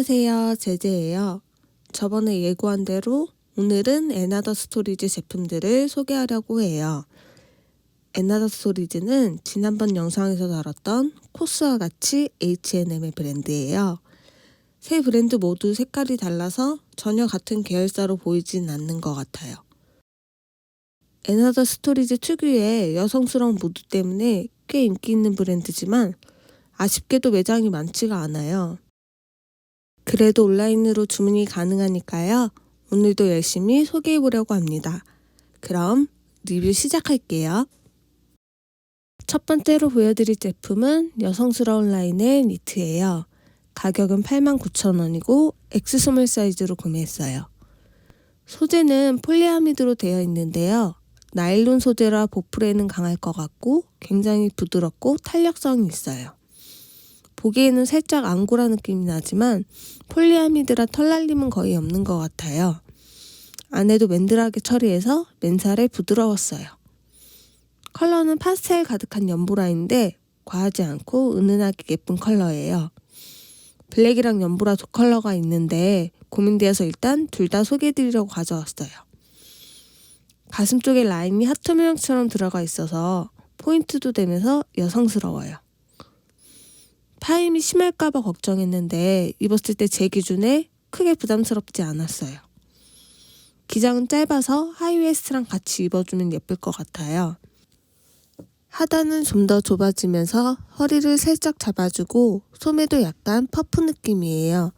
안녕하세요, 제제예요. 저번에 예고한 대로 오늘은 애나더 스토리즈 제품들을 소개하려고 해요. 애나더 스토리즈는 지난번 영상에서 다뤘던 코스와 같이 H&M의 브랜드예요. 세 브랜드 모두 색깔이 달라서 전혀 같은 계열사로 보이진 않는 것 같아요. 애나더 스토리즈 특유의 여성스러운 무드 때문에 꽤 인기 있는 브랜드지만 아쉽게도 매장이 많지가 않아요. 그래도 온라인으로 주문이 가능하니까요. 오늘도 열심히 소개해보려고 합니다. 그럼 리뷰 시작할게요. 첫 번째로 보여드릴 제품은 여성스러운 라인의 니트예요. 가격은 89,000원이고 X스몰 사이즈로 구매했어요. 소재는 폴리아미드로 되어 있는데요. 나일론 소재라 보풀에는 강할 것 같고 굉장히 부드럽고 탄력성이 있어요. 보기에는 살짝 앙고라 느낌이 나지만 폴리아미드라 털날림은 거의 없는 것 같아요. 안에도 맨들하게 처리해서 맨살에 부드러웠어요. 컬러는 파스텔 가득한 연보라인데 과하지 않고 은은하게 예쁜 컬러예요. 블랙이랑 연보라 두 컬러가 있는데 고민되어서 일단 둘 다 소개해드리려고 가져왔어요. 가슴 쪽에 라인이 하트 모양처럼 들어가 있어서 포인트도 되면서 여성스러워요. 파임이 심할까봐 걱정했는데 입었을 때 제 기준에 크게 부담스럽지 않았어요. 기장은 짧아서 하이웨스트랑 같이 입어주면 예쁠 것 같아요. 하단은 좀 더 좁아지면서 허리를 살짝 잡아주고 소매도 약간 퍼프 느낌이에요.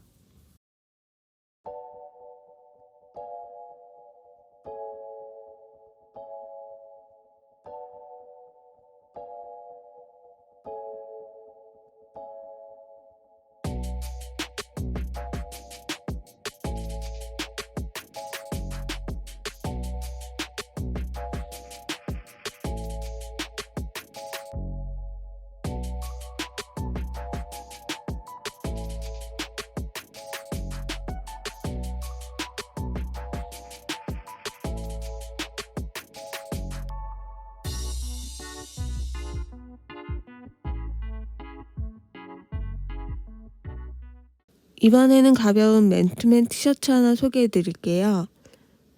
이번에는 가벼운 맨투맨 티셔츠 하나 소개해 드릴게요.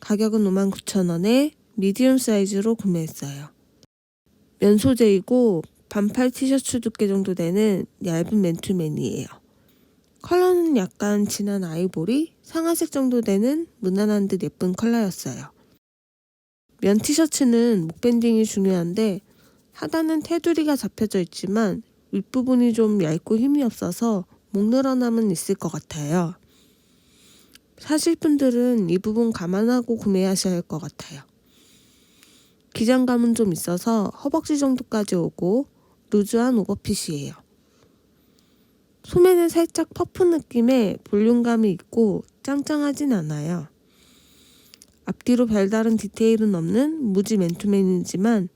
가격은 59,000원에 미디움 사이즈로 구매했어요. 면 소재이고 반팔 티셔츠 두께 정도 되는 얇은 맨투맨이에요. 컬러는 약간 진한 아이보리, 상아색 정도 되는 무난한 듯 예쁜 컬러였어요. 면 티셔츠는 목밴딩이 중요한데 하단은 테두리가 잡혀져 있지만 윗부분이 좀 얇고 힘이 없어서 목 늘어남은 있을 것 같아요. 사실 분들은 이 부분 감안하고 구매하셔야 할 것 같아요. 기장감은 좀 있어서 허벅지 정도까지 오고 루즈한 오버핏이에요. 소매는 살짝 퍼프 느낌의 볼륨감이 있고 짱짱하진 않아요. 앞뒤로 별다른 디테일은 없는 무지 맨투맨이지만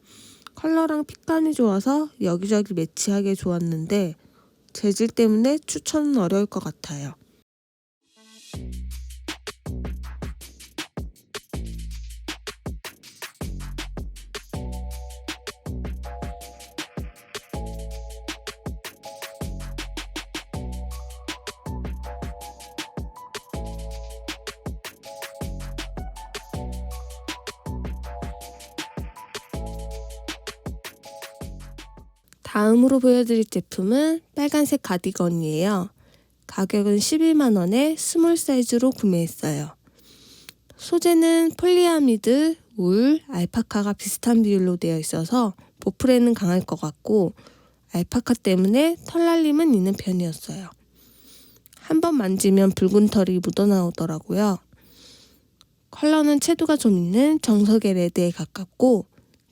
컬러랑 핏감이 좋아서 여기저기 매치하기 좋았는데 재질 때문에 추천은 어려울 것 같아요. 다음으로 보여드릴 제품은 빨간색 가디건이에요. 가격은 11만원에 스몰 사이즈로 구매했어요. 소재는 폴리아미드, 울, 알파카가 비슷한 비율로 되어 있어서 보풀에는 강할 것 같고 알파카 때문에 털날림은 있는 편이었어요. 한번 만지면 붉은 털이 묻어나오더라고요. 컬러는 채도가 좀 있는 정석의 레드에 가깝고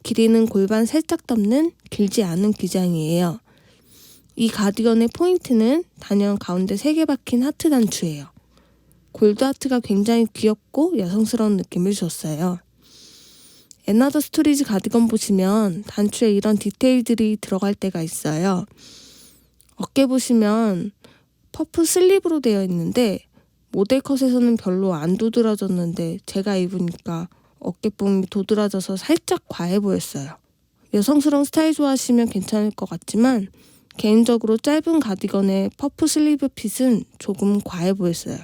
길이는 골반 살짝 덮는 길지 않은 기장이에요. 이 가디건의 포인트는 단연 가운데 3개 박힌 하트 단추예요. 골드 하트가 굉장히 귀엽고 여성스러운 느낌을 줬어요. 애나더 스토리즈 가디건 보시면 단추에 이런 디테일들이 들어갈 때가 있어요. 어깨 보시면 퍼프 슬립으로 되어 있는데 모델 컷에서는 별로 안 도드라졌는데 제가 입으니까 어깨뽕이 도드라져서 살짝 과해 보였어요. 여성스러운 스타일 좋아하시면 괜찮을 것 같지만 개인적으로 짧은 가디건의 퍼프 슬리브 핏은 조금 과해 보였어요.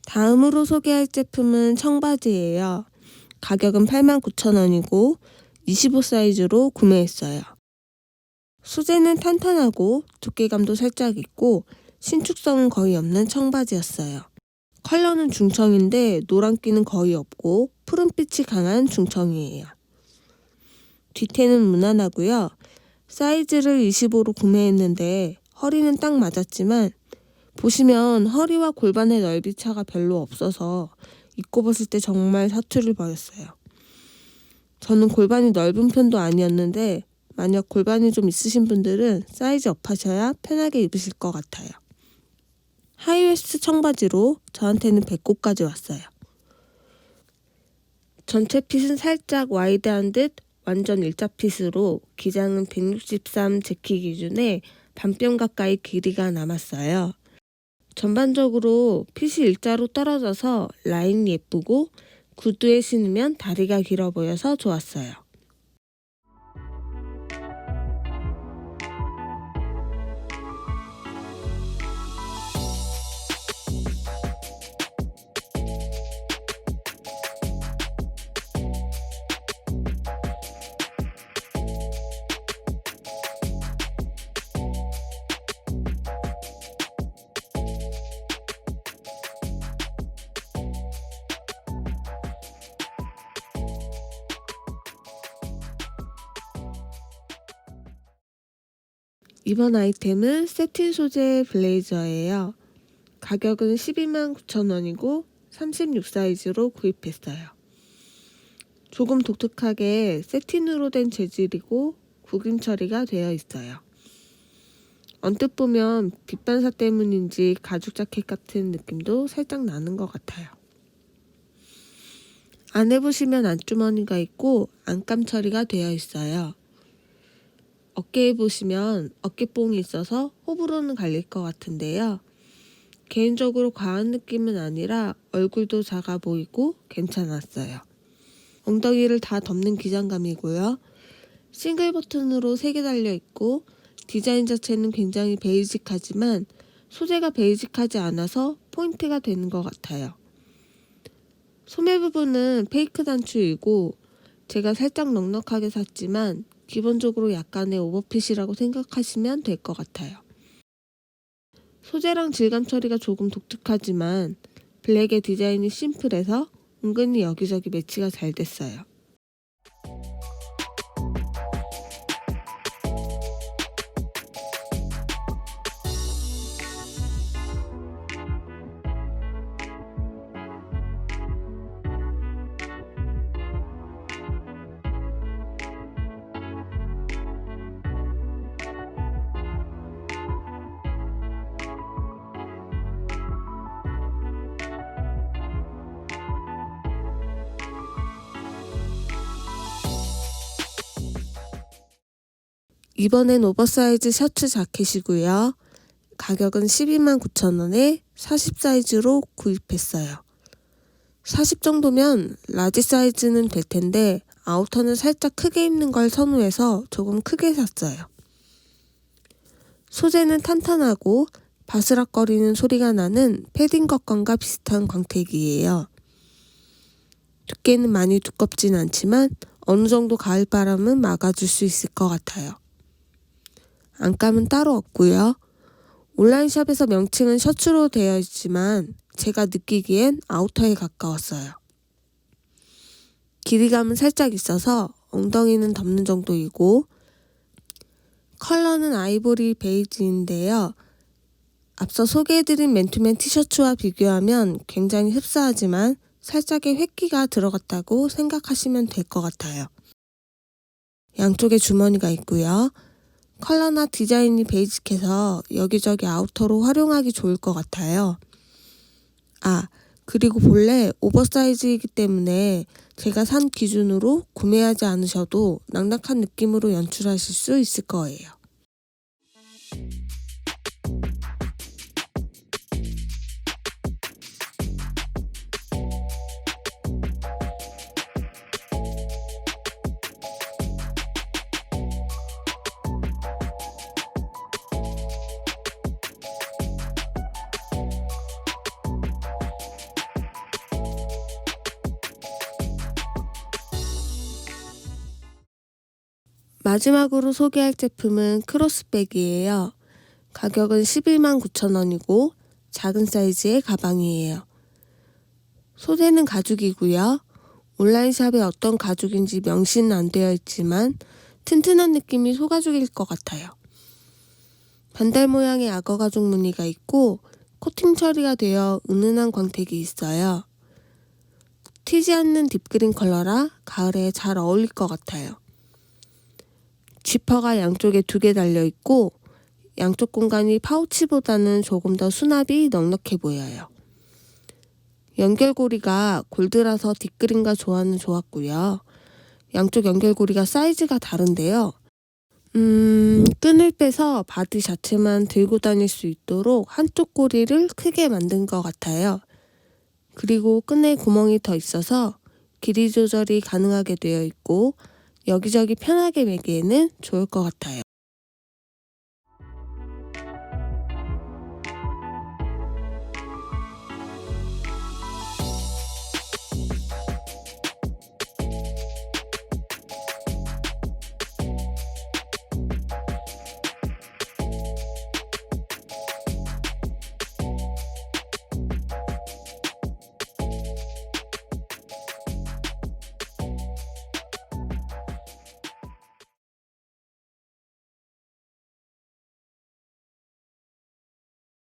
다음으로 소개할 제품은 청바지예요. 가격은 89,000원이고 25 사이즈로 구매했어요. 소재는 탄탄하고 두께감도 살짝 있고 신축성은 거의 없는 청바지였어요. 컬러는 중청인데 노란기는 거의 없고 푸른빛이 강한 중청이에요. 뒤태는 무난하고요. 사이즈를 25로 구매했는데 허리는 딱 맞았지만 보시면 허리와 골반의 넓이 차가 별로 없어서 입고 벗을 때 정말 사투를 벌였어요. 저는 골반이 넓은 편도 아니었는데 만약 골반이 좀 있으신 분들은 사이즈 업하셔야 편하게 입으실 것 같아요. 하이웨스트 청바지로 저한테는 배꼽까지 왔어요. 전체 핏은 살짝 와이드한 듯 완전 일자 핏으로 기장은 163 재키 기준에 반뼘 가까이 길이가 남았어요. 전반적으로 핏이 일자로 떨어져서 라인이 예쁘고 구두에 신으면 다리가 길어 보여서 좋았어요. 이번 아이템은 세틴 소재의 블레이저예요. 가격은 129,000원이고 36 사이즈로 구입했어요. 조금 독특하게 세틴으로 된 재질이고 구김 처리가 되어 있어요. 언뜻 보면 빛 반사 때문인지 가죽 자켓 같은 느낌도 살짝 나는 것 같아요. 안에 보시면 안주머니가 있고 안감 처리가 되어 있어요. 어깨에 보시면 어깨뽕이 있어서 호불호는 갈릴 것 같은데요. 개인적으로 과한 느낌은 아니라 얼굴도 작아 보이고 괜찮았어요. 엉덩이를 다 덮는 기장감이고요. 싱글 버튼으로 3개 달려있고 디자인 자체는 굉장히 베이직하지만 소재가 베이직하지 않아서 포인트가 되는 것 같아요. 소매 부분은 페이크 단추이고 제가 살짝 넉넉하게 샀지만 기본적으로 약간의 오버핏이라고 생각하시면 될 것 같아요. 소재랑 질감 처리가 조금 독특하지만 블랙의 디자인이 심플해서 은근히 여기저기 매치가 잘 됐어요. 이번엔 오버사이즈 셔츠 자켓이고요. 가격은 129,000원에 40 사이즈로 구입했어요. 40 정도면 라지 사이즈는 될 텐데 아우터는 살짝 크게 입는 걸 선호해서 조금 크게 샀어요. 소재는 탄탄하고 바스락거리는 소리가 나는 패딩 것감과 비슷한 광택이에요. 두께는 많이 두껍진 않지만 어느 정도 가을바람은 막아줄 수 있을 것 같아요. 안감은 따로 없고요. 온라인샵에서 명칭은 셔츠로 되어 있지만 제가 느끼기엔 아우터에 가까웠어요. 길이감은 살짝 있어서 엉덩이는 덮는 정도이고 컬러는 아이보리 베이지인데요. 앞서 소개해드린 맨투맨 티셔츠와 비교하면 굉장히 흡사하지만 살짝의 획기가 들어갔다고 생각하시면 될 것 같아요. 양쪽에 주머니가 있고요. 컬러나 디자인이 베이직해서 여기저기 아우터로 활용하기 좋을 것 같아요. 그리고 본래 오버사이즈이기 때문에 제가 산 기준으로 구매하지 않으셔도 낭낭한 느낌으로 연출하실 수 있을 거예요. 마지막으로 소개할 제품은 크로스백이에요. 가격은 119,000원이고 작은 사이즈의 가방이에요. 소재는 가죽이고요. 온라인샵에 어떤 가죽인지 명시는 안 되어 있지만 튼튼한 느낌이 소가죽일 것 같아요. 반달 모양의 악어 가죽 무늬가 있고 코팅 처리가 되어 은은한 광택이 있어요. 튀지 않는 딥그린 컬러라 가을에 잘 어울릴 것 같아요. 지퍼가 양쪽에 2개 달려있고 양쪽 공간이 파우치보다는 조금 더 수납이 넉넉해 보여요. 연결고리가 골드라서 딥그린과 조화는 좋았고요. 양쪽 연결고리가 사이즈가 다른데요. 끈을 빼서 바디 자체만 들고 다닐 수 있도록 한쪽 고리를 크게 만든 것 같아요. 그리고 끈에 구멍이 더 있어서 길이 조절이 가능하게 되어 있고 여기저기 편하게 매기에는 좋을 것 같아요.